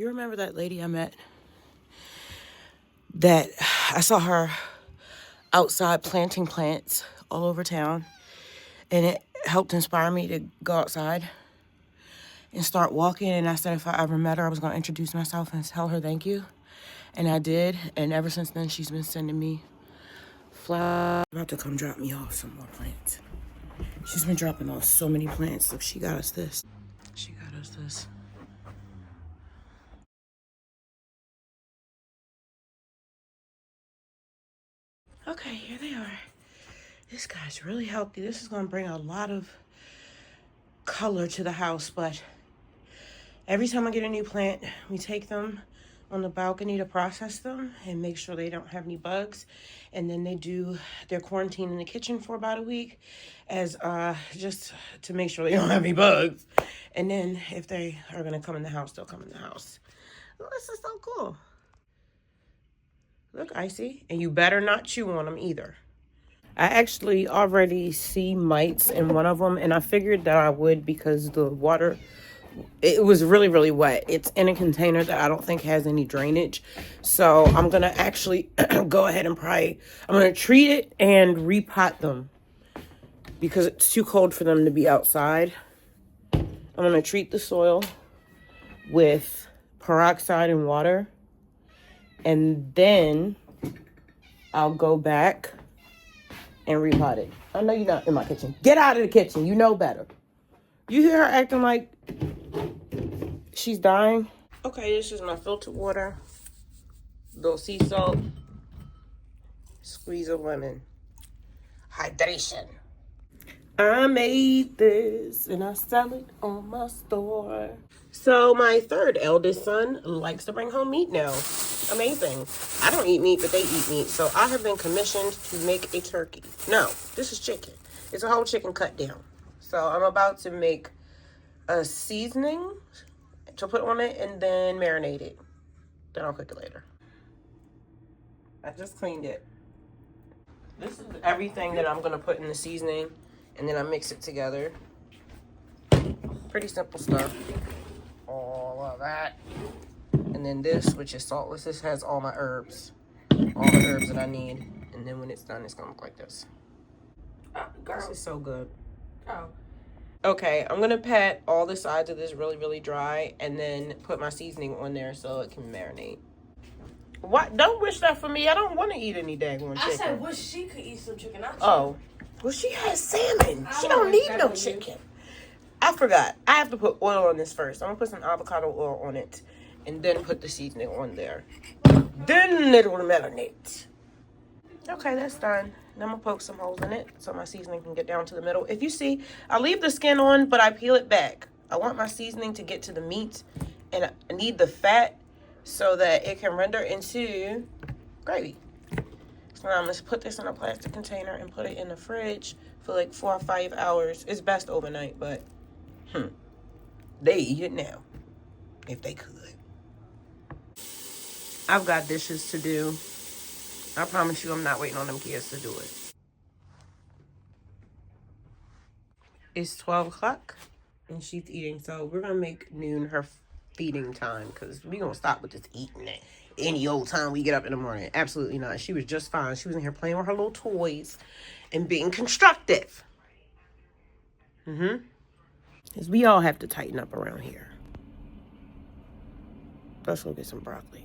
You remember that lady I met? That I saw her outside planting plants all over town. And it helped inspire me to go outside and start walking. And I said if I ever met her, I was going to introduce myself and tell her thank you. And I did. And ever since then, she's been sending me flowers. About to come drop me off some more plants. She's been dropping off so many plants. Look, she got us this. She got us this. Okay, here they are. This guy's really healthy. This is going to bring a lot of color to the house, but every time I get a new plant, we take them on the balcony to process them and make sure they don't have any bugs. And then they do their quarantine in the kitchen for about a week as just to make sure they don't have any bugs. And then if they are going to come in the house, they'll come in the house. Oh, this is so cool. Look, Icy. And you better not chew on them either. I actually already see mites in one of them, and I figured that I would because the water, it was really, really wet. It's in a container that I don't think has any drainage. So I'm going to actually go ahead and I'm going to treat it and repot them because it's too cold for them to be outside. I'm going to treat the soil with peroxide and water, and then I'll go back and repot it. I know you're not in my kitchen. Get out of the kitchen. You know better. You hear her acting like she's dying? Okay, this is my filtered water. Little sea salt. Squeeze of lemon. Hydration. I made this and I sell it on my store. So my third eldest son likes to bring home meat now. Amazing. I don't eat meat, but they eat meat. So I have been commissioned to make a turkey. No, this is chicken. It's a whole chicken cut down. So I'm about to make a seasoning to put on it and then marinate it. Then I'll cook it later. I just cleaned it. This is everything that I'm going to put in the seasoning, and then I mix it together. Pretty simple stuff. All of that. And then this, which is saltless, this has all my herbs. All the herbs that I need. And then when it's done, it's going to look like this. This is so good. Okay, I'm going to pat all the sides of this really, really dry and then put my seasoning on there so it can marinate. What? Don't wish that for me. I don't want to eat any daggone chicken. I said wish she could eat some chicken. Oh. Well, she has salmon. She don't need no chicken. I forgot. I have to put oil on this first. I'm going to put some avocado oil on it and then put the seasoning on there. Then it'll marinate. Okay, that's done. Then I'm going to poke some holes in it so my seasoning can get down to the middle. If you see, I leave the skin on, but I peel it back. I want my seasoning to get to the meat, and I need the fat so that it can render into gravy. So now I'm going to put this in a plastic container and put it in the fridge for like 4 or 5 hours. It's best overnight, but they eat it now if they could. I've got dishes to do. I promise you I'm not waiting on them kids to do it. It's 12 o'clock and she's eating. So we're going to make noon her feeding time because we're going to stop with this eating at any old time we get up in the morning. Absolutely not. She was just fine. She was in here playing with her little toys and being constructive. Because we all have to tighten up around here. Let's go get some broccoli.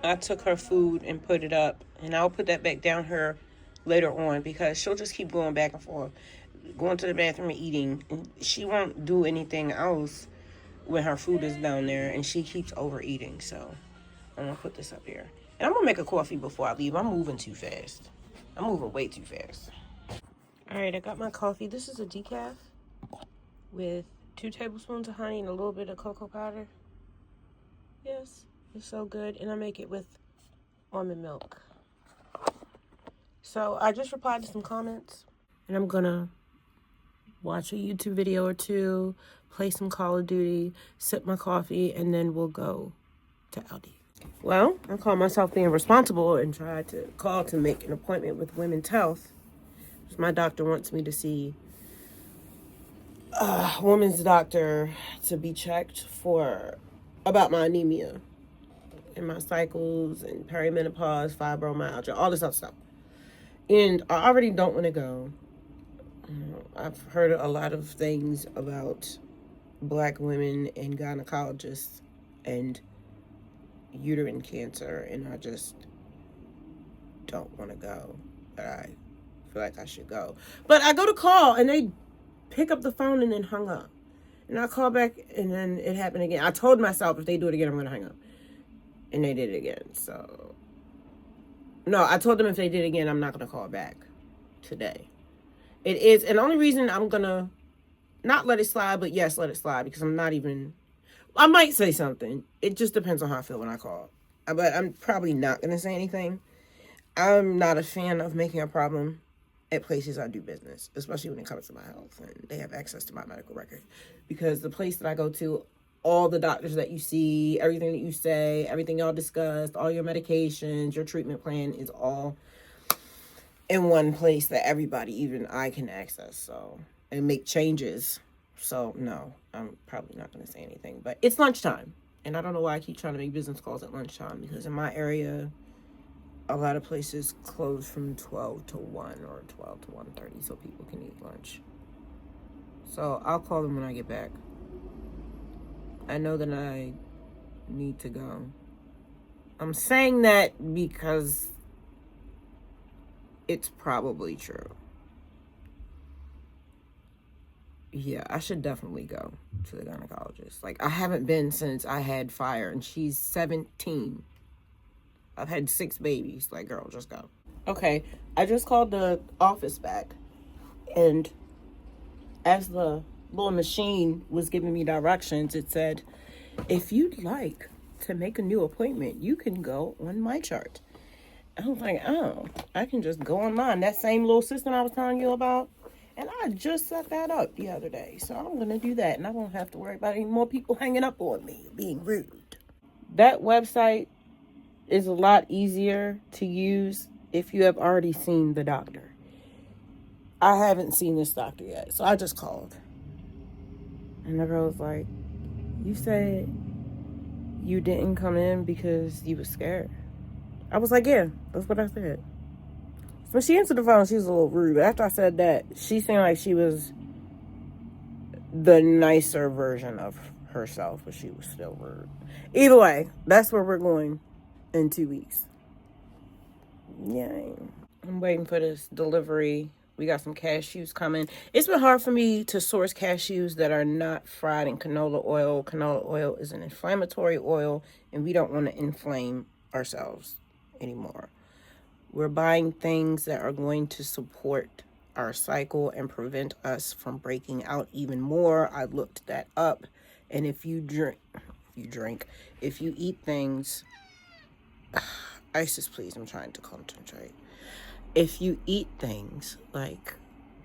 I took her food and put it up, and I'll put that back down her later on because she'll just keep going back and forth, going to the bathroom and eating, and she won't do anything else when her food is down there, and she keeps overeating. So I'm gonna put this up here, and I'm gonna make a coffee before I leave. I'm moving too fast. I'm moving way too fast. All right, I got my coffee. This is a decaf with 2 tablespoons of honey and a little bit of cocoa powder. Yes. It's so good, and I make it with almond milk. So I just replied to some comments, and I'm gonna watch a YouTube video or two, play some Call of Duty, sip my coffee, and then we'll go to Aldi. Well, I call myself being responsible and tried to call to make an appointment with Women's Health. My doctor wants me to see a woman's doctor to be checked for about my anemia and my cycles and perimenopause, fibromyalgia, all this other stuff. And I already don't want to go. I've heard a lot of things about Black women and gynecologists and uterine cancer, and I just don't want to go. But I feel like I should go. But I go to call, and they pick up the phone and then hung up. And I call back, and then it happened again. I told myself if they do it again, I'm going to hang up. And they did it again. So, no, I told them if they did it again, I'm not going to call back today. It is, and the only reason I'm going to not let it slide, but yes, let it slide, because I'm not even, I might say something. It just depends on how I feel when I call. But I'm probably not going to say anything. I'm not a fan of making a problem at places I do business, especially when it comes to my health and they have access to my medical record. Because the place that I go to, all the doctors that you see, everything that you say, everything y'all discussed, all your medications, your treatment plan is all in one place that everybody, even I, can access. So, and make changes. So, no, I'm probably not going to say anything. But it's lunchtime. And I don't know why I keep trying to make business calls at lunchtime. Because in my area, a lot of places close from 12 to 1 or 12 to 1:30 so people can eat lunch. So I'll call them when I get back. I know that I need to go. I'm saying that because it's probably true. Yeah, I should definitely go to the gynecologist. Like, I haven't been since I had Fire, and she's 17. I've had 6 babies. Like, girl, just go. Okay, I just called the office back, and as the little machine was giving me directions, it said, if you'd like to make a new appointment, you can go on my chart. I was like, oh, I can just go online. That same little system I was telling you about. And I just set that up the other day. So I'm going to do that. And I won't have to worry about any more people hanging up on me, being rude. That website is a lot easier to use if you have already seen the doctor. I haven't seen this doctor yet. So I just called. And the girl was like, you said you didn't come in because you were scared. I was like, yeah, that's what I said. When she answered the phone, she was a little rude. But after I said that, she seemed like she was the nicer version of herself, but she was still rude. Either way, that's where we're going in 2 weeks. Yay. I'm waiting for this delivery. We got some cashews coming. It's been hard for me to source cashews that are not fried in canola oil. Canola oil is an inflammatory oil, and we don't want to inflame ourselves anymore. We're buying things that are going to support our cycle and prevent us from breaking out even more. I looked that up. And if you eat things, Isis, please, I'm trying to concentrate. If you eat things like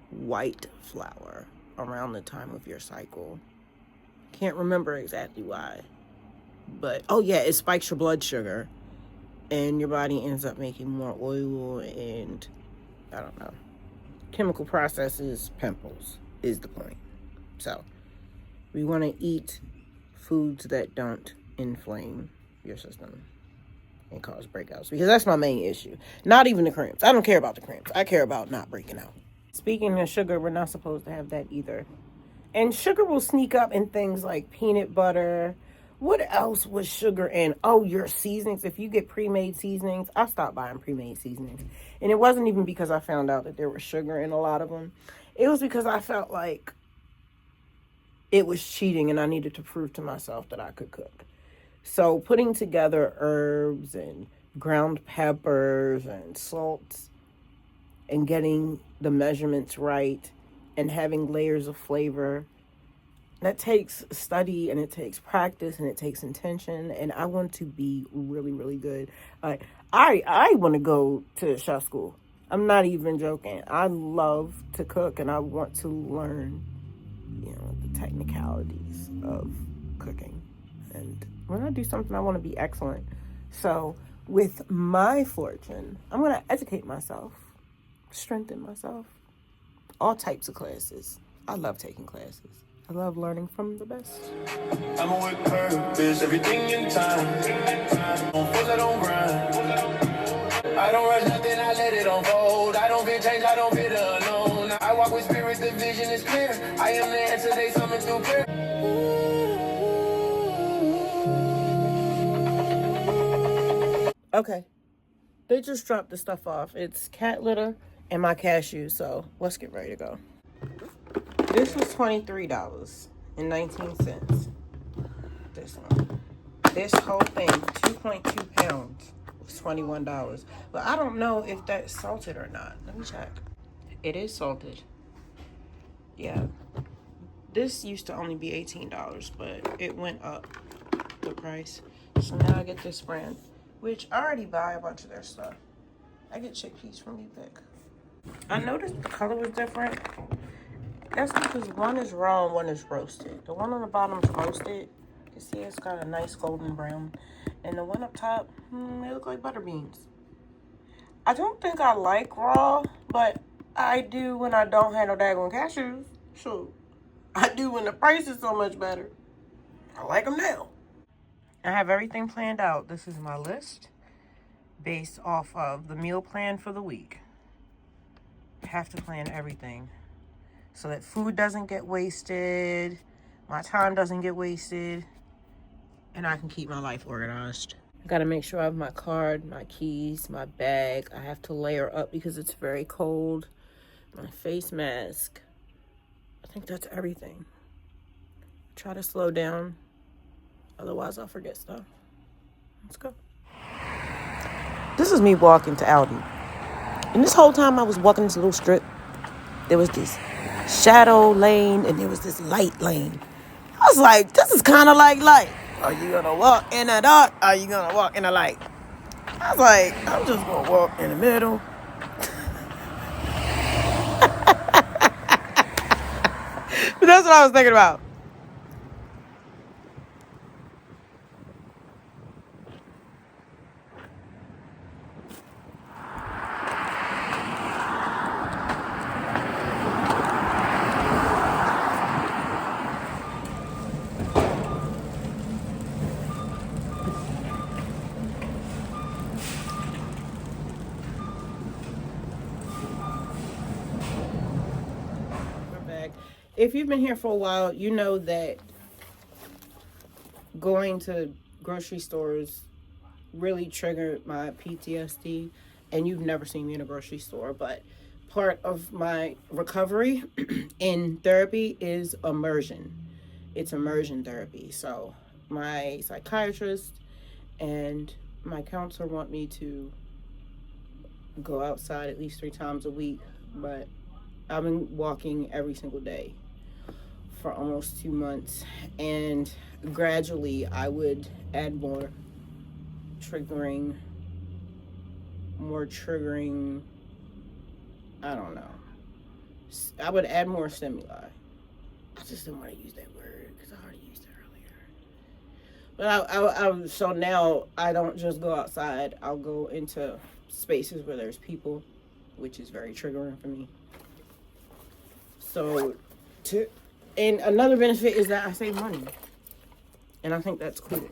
white flour around the time of your cycle, can't remember exactly why, but, oh yeah, it spikes your blood sugar. And your body ends up making more oil and, I don't know, chemical processes, pimples is the point. So, we want to eat foods that don't inflame your system and cause breakouts. Because that's my main issue. Not even the cramps. I don't care about the cramps. I care about not breaking out. Speaking of sugar, we're not supposed to have that either. And sugar will sneak up in things like peanut butter. What else was sugar in? Oh, your seasonings. If you get pre-made seasonings, I stopped buying pre-made seasonings. And it wasn't even because I found out that there was sugar in a lot of them. It was because I felt like it was cheating and I needed to prove to myself that I could cook. So putting together herbs and ground peppers and salts and getting the measurements right and having layers of flavor, that takes study and it takes practice and it takes intention, and I want to be really, really good. I want to go to chef school. I'm not even joking. I love to cook and I want to learn, the technicalities of cooking. And when I do something, I want to be excellent. So with my fortune, I'm going to educate myself, strengthen myself, all types of classes. I love taking classes. I love learning from the best. I'm a with purpose, everything in time. Don't force, I don't grind. I don't rush nothing, I let it unfold. I don't get changed, I don't fit alone. I walk with spirit, the vision is clear. I am the answer, they summon through prayer. Okay, they just dropped the stuff off. It's cat litter and my cashews, so let's get ready to go. This was $23.19. This one. This whole thing, 2.2 pounds, was $21. But I don't know if that's salted or not. Let me check. It is salted. Yeah. This used to only be $18, but it went up the price. So now I get this brand, which I already buy a bunch of their stuff. I get chickpeas from Pick. I noticed the color was different. That's because one is raw and one is roasted. The one on the bottom is roasted. You can see it's got a nice golden brown. And the one up top, they look like butter beans. I don't think I like raw, but I do when I don't have no daggone cashews. So I do when the price is so much better. I like them now. I have everything planned out. This is my list based off of the meal plan for the week. I have to plan everything so that food doesn't get wasted, my time doesn't get wasted, and I can keep my life organized. I gotta make sure I have my card, my keys, my bag. I have to layer up because it's very cold. My face mask. I think that's everything. Try to slow down, otherwise I'll forget stuff. Let's go. This is me walking to Aldi. And this whole time I was walking this little strip, there was this shadow lane and there was this light lane. I was like, this is kind of like light. Are you gonna walk in the dark? Are you gonna walk in the light? I was like, I'm just gonna walk in the middle. But that's what I was thinking about. If you've been here for a while, you know that going to grocery stores really triggered my PTSD. And you've never seen me in a grocery store, but part of my recovery in therapy is immersion. It's immersion therapy. So my psychiatrist and my counselor want me to go outside at least 3 times a week, but I've been walking every single day for almost 2 months, and gradually I would add more triggering, I don't know. I would add more stimuli. I just didn't want to use that word because I already used it earlier. But so now I don't just go outside. I'll go into spaces where there's people, which is very triggering for me. And another benefit is that I save money. And I think that's cool.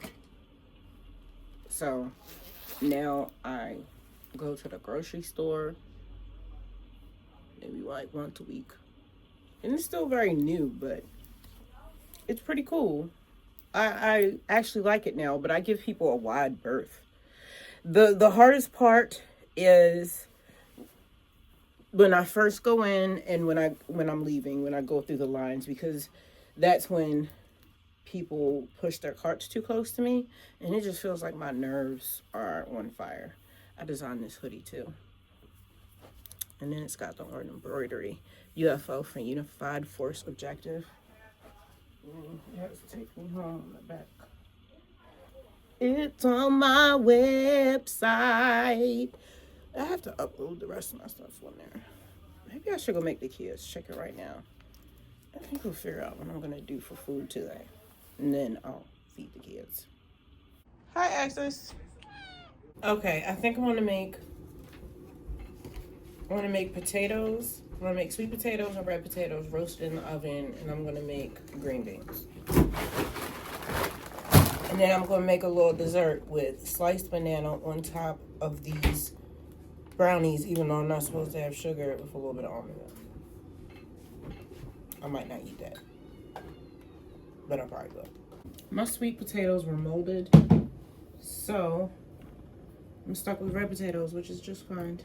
So now I go to the grocery store maybe like once a week. And it's still very new, but it's pretty cool. I actually like it now, but I give people a wide berth. The hardest part is when I first go in and when I'm leaving, when I go through the lines, because that's when people push their carts too close to me, and it just feels like my nerves are on fire. I designed this hoodie too. And then it's got the word embroidery, UFO for Unified Force Objective. It has to take me home on the back. It's on my website. I have to upload the rest of my stuff on there. Maybe I should go make the kids chicken right now. I think we'll figure out what I'm going to do for food today. And then I'll feed the kids. Hi, Axis. Okay, I think I want to make potatoes I'm gonna make sweet potatoes and red potatoes roasted in the oven, and I'm gonna make green beans. And then I'm gonna make a little dessert with sliced banana on top of these brownies, even though I'm not supposed to have sugar, with a little bit of almond milk. I might not eat that, but I probably will. My sweet potatoes were molded, so I'm stuck with red potatoes, which is just fine.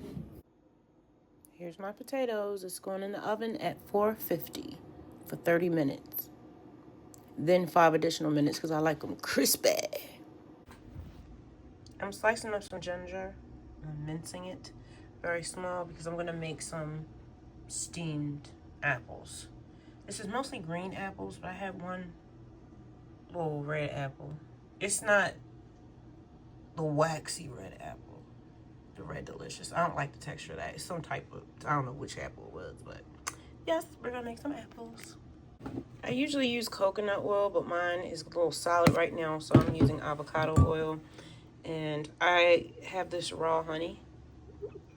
Here's my potatoes. It's going in the oven at 450 for 30 minutes. Then 5 additional minutes because I like them crispy. I'm slicing up some ginger. I'm mincing it very small because I'm going to make some steamed apples. This is mostly green apples, but I have one little red apple. It's not the waxy red apple, the Red Delicious. I don't like the texture of that. It's some type of, I don't know which apple it was, but yes, we're gonna make some apples. I usually use coconut oil, but mine is a little solid right now, so I'm using avocado oil. And I have this raw honey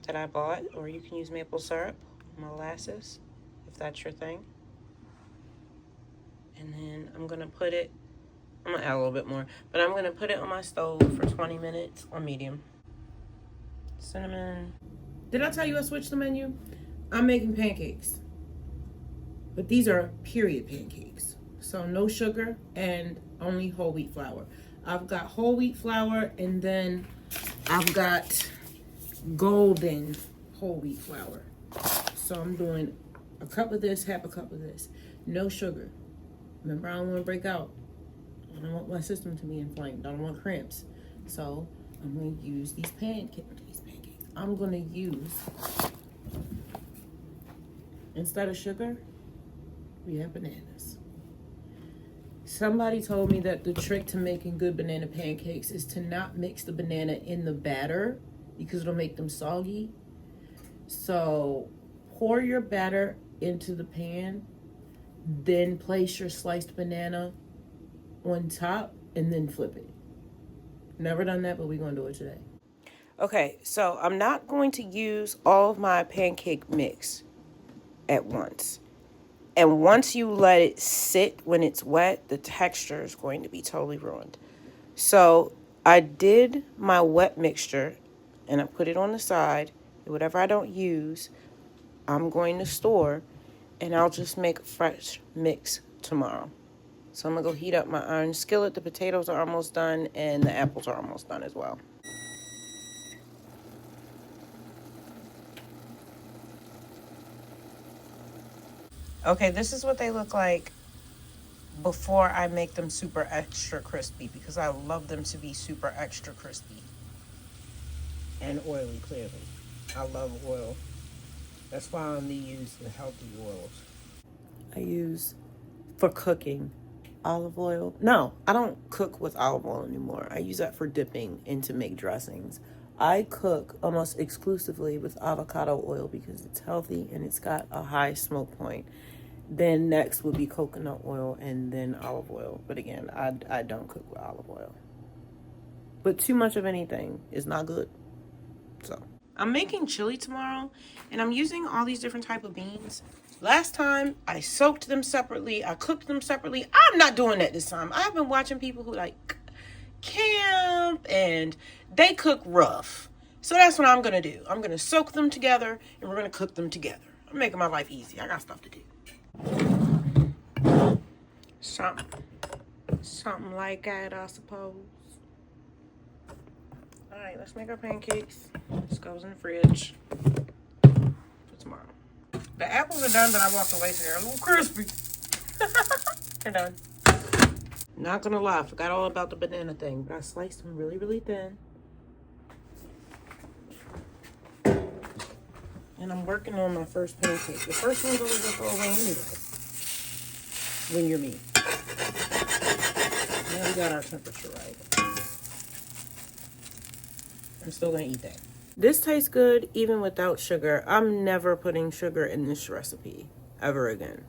that I bought, or you can use maple syrup, molasses, if that's your thing. And then I'm gonna put it, I'm gonna add a little bit more, but I'm gonna put it on my stove for 20 minutes on medium. Cinnamon. Did I tell you I switched the menu? I'm making pancakes, but these are period pancakes. So no sugar and only whole wheat flour. I've got whole wheat flour, and then I've got golden whole wheat flour. So I'm doing a cup of this, half a cup of this. No sugar. Remember, I don't want to break out. I don't want my system to be inflamed. I don't want cramps. So I'm going to use these pancakes. I'm going to use, instead of sugar, we have bananas. Somebody told me that the trick to making good banana pancakes is to not mix the banana in the batter because it'll make them soggy. So pour your batter into the pan, then place your sliced banana on top, and then flip it. Never done that, but we're going to do it today. Okay, so I'm not going to use all of my pancake mix at once. And once you let it sit when it's wet, the texture is going to be totally ruined. So I did my wet mixture, and I put it on the side. Whatever I don't use, I'm going to store, and I'll just make a fresh mix tomorrow. So I'm going to go heat up my iron skillet. The potatoes are almost done, and the apples are almost done as well. Okay, this is what they look like before I make them super extra crispy, because I love them to be super extra crispy. And oily, clearly. I love oil. That's why I only use the healthy oils. I use, for cooking, olive oil. No, I don't cook with olive oil anymore. I use that for dipping and to make dressings. I cook almost exclusively with avocado oil because it's healthy and it's got a high smoke point. Then next would be coconut oil and then olive oil. But again, I don't cook with olive oil. But too much of anything is not good. So I'm making chili tomorrow, and I'm using all these different type of beans. Last time I soaked them separately, I cooked them separately. I'm not doing that this time. I've been watching people who like camp and they cook rough. So that's what I'm gonna do. I'm gonna soak them together and we're gonna cook them together. I'm making my life easy. I got stuff to do. Something like that, I suppose. All right, let's make our pancakes. This goes in the fridge for tomorrow. The apples are done, but I walked away so they're a little crispy. They're done. Not gonna lie, I forgot all about the banana thing, but I sliced them really, really thin. And I'm working on my first pancake. The first one's always gonna throw away anyway, when you're me. Now we got our temperature right. I'm still gonna eat that. This tastes good even without sugar. I'm never putting sugar in this recipe ever again.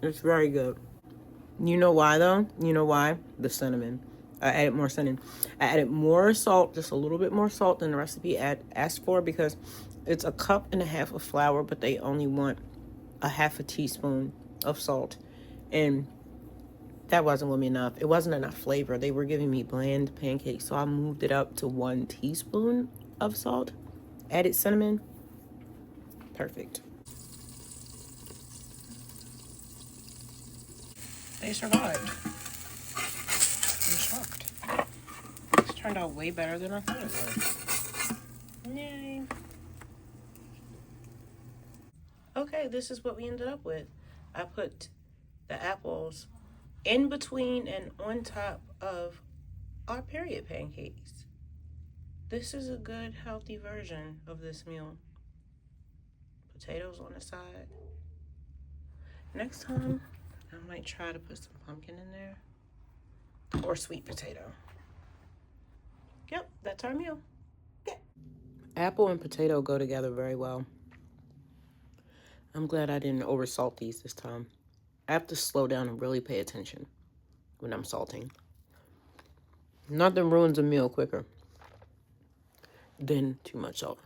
It's very good. You know why though? You know why? The cinnamon. I added more cinnamon. I added more salt, just a little bit more salt than the recipe asked for, because It's a cup and a half of flour, but they only want a half a teaspoon of salt. And that wasn't going to be enough. It wasn't enough flavor. They were giving me bland pancakes, so I moved it up to 1 teaspoon of salt. Added cinnamon. Perfect. They survived. I'm shocked. This turned out way better than I thought it would. Yay. Okay, this is what we ended up with. I put the apples in between and on top of our period pancakes. This is a good, healthy version of this meal. Potatoes on the side. Next time, I might try to put some pumpkin in there. Or sweet potato. Yep, that's our meal. Yeah. Apple and potato go together very well. I'm glad I didn't over salt these this time. I have to slow down and really pay attention when I'm salting. Nothing ruins a meal quicker than too much salt.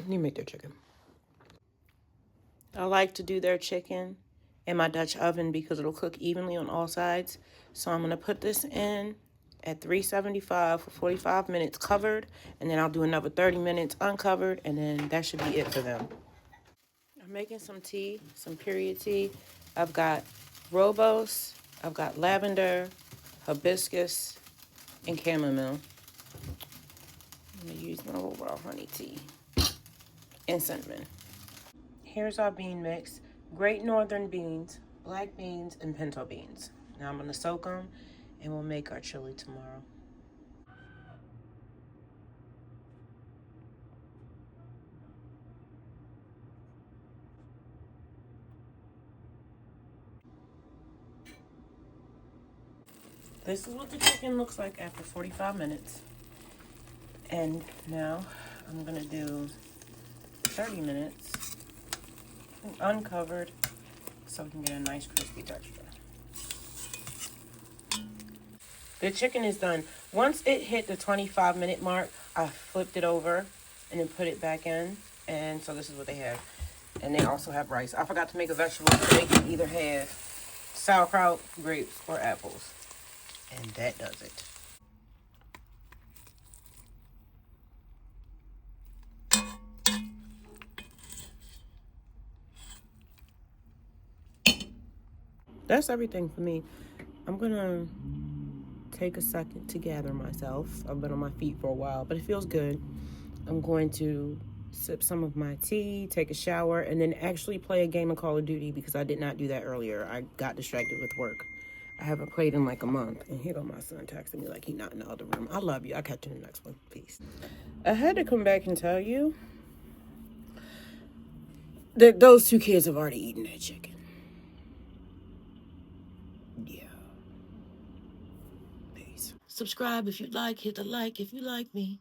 Let me make their chicken. I like to do their chicken in my Dutch oven because it'll cook evenly on all sides. So I'm going to put this in at 375 for 45 minutes covered, and then I'll do another 30 minutes uncovered, and then that should be it for them. I'm making some tea, some period tea. I've got rooibos, I've got lavender, hibiscus, and chamomile. I'm going to use my little raw honey tea and cinnamon. Here's our bean mix. Great Northern beans, black beans, and pinto beans. Now I'm going to soak them, and we'll make our chili tomorrow. This is what the chicken looks like after 45 minutes. And now I'm going to do 30 minutes uncovered so we can get a nice crispy texture. The chicken is done. Once it hit the 25-minute mark, I flipped it over and then put it back in. And so this is what they have. And they also have rice. I forgot to make a vegetable, so they can either have sauerkraut, grapes, or apples. And that does it. That's everything for me. I'm gonna take a second to gather myself. I've been on my feet for a while, but it feels good. I'm going to sip some of my tea, take a shower, and then actually play a game of Call of Duty because I did not do that earlier. I got distracted with work. I haven't played in like a month. And here go my son texting me like he's not in the other room. I love you. I'll catch you in the next one. Peace. I had to come back and tell you that those 2 kids have already eaten that chicken. Yeah. Peace. Subscribe if you like. Hit the like if you like me.